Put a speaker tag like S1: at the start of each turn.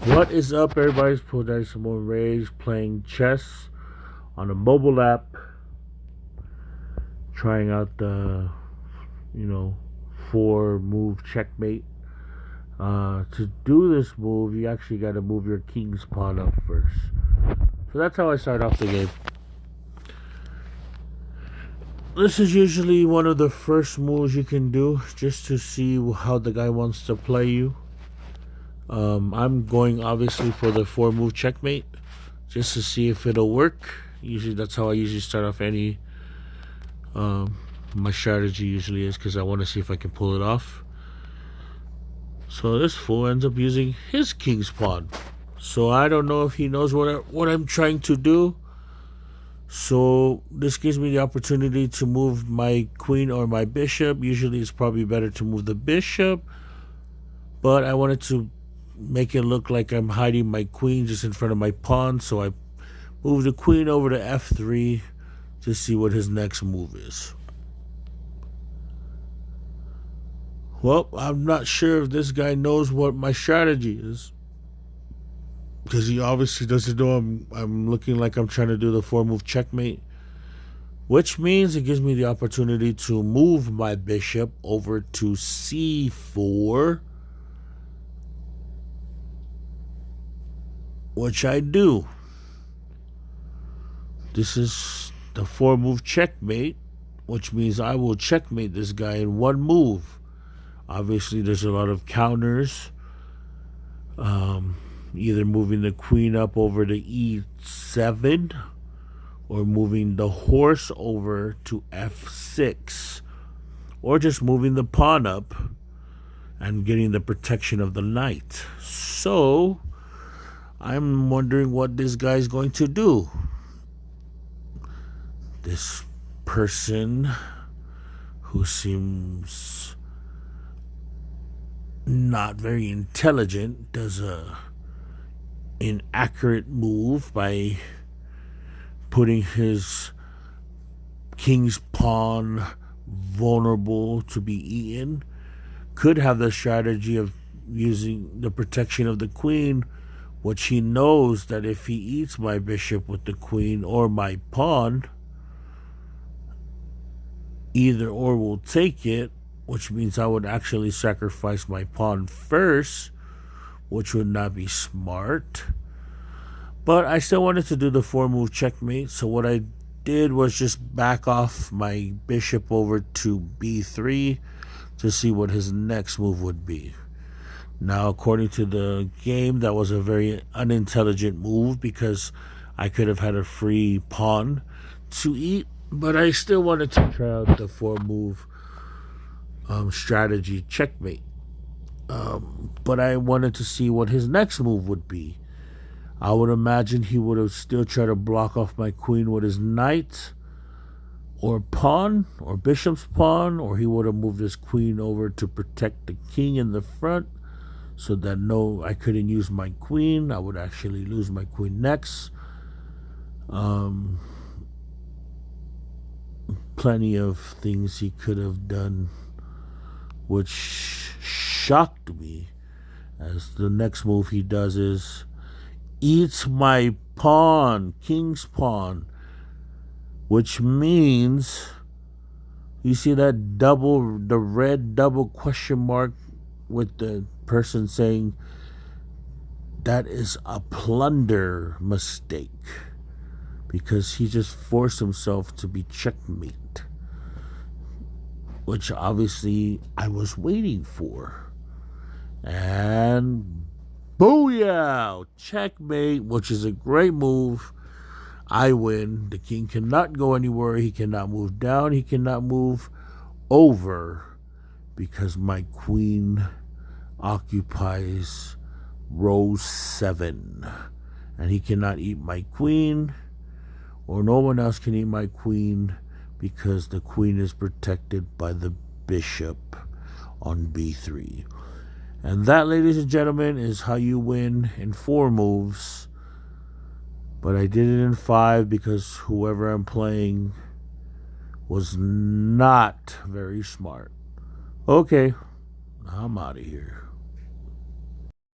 S1: What is up, everybody? It's Pro Simone Rage playing chess on a mobile app, trying out the, you know, 4 move checkmate. To do this move, you actually got to move your king's pawn up first. So that's how I start off the game. This is usually one of the first moves you can do just to see how the guy wants to play you. I'm going obviously for the 4 move checkmate just to see if it'll work. Usually that's how I usually start off any my strategy usually is, because I want to see if I can pull it off. So this fool ends up using his king's pawn. So I don't know if he knows what I'm trying to do. So this gives me the opportunity to move my queen or my bishop. Usually it's probably better to move the bishop, but I wanted to make it look like I'm hiding my queen just in front of my pawn. So I move the queen over to f3 to see what his next move is. Well, I'm not sure if this guy knows what my strategy is, because he obviously doesn't know I'm looking like I'm trying to do the 4 move checkmate, which means it gives me the opportunity to move my bishop over to c4, which I do. This is the 4 move checkmate, which means I will checkmate this guy in 1 move. Obviously, there's a lot of counters. Either moving the queen up over to e7 or moving the horse over to f6, or just moving the pawn up and getting the protection of the knight. So I'm wondering what this guy's going to do. This person who seems not very intelligent does a inaccurate move by putting his king's pawn vulnerable to be eaten. Could have the strategy of using the protection of the queen, which he knows that if he eats my bishop with the queen or my pawn, either or will take it, which means I would actually sacrifice my pawn first, which would not be smart. But I still wanted to do the 4 move checkmate, so what I did was just back off my bishop over to b3 to see what his next move would be. Now, according to the game, that was a very unintelligent move, because I could have had a free pawn to eat, but I still wanted to try out the 4 move strategy checkmate. But I wanted to see what his next move would be. I would imagine he would have still tried to block off my queen with his knight or pawn or bishop's pawn, or he would have moved his queen over to protect the king in the front, so that I couldn't use my queen. I would actually lose my queen next. Plenty of things he could have done, which shocked me, as the next move he does is eats my pawn, king's pawn, which means, you see that the red double question mark with the person saying that is a plunder mistake, because he just forced himself to be checkmate, which obviously I was waiting for. And booyah! Checkmate, which is a great move. I win. The king cannot go anywhere. He cannot move down. He cannot move over, because my queen occupies row 7. And he cannot eat my queen, or no one else can eat my queen, because the queen is protected by the bishop on b3. And that, ladies and gentlemen, is how you win in 4 moves. But I did it in 5 because whoever I'm playing was not very smart. Okay, I'm out of here.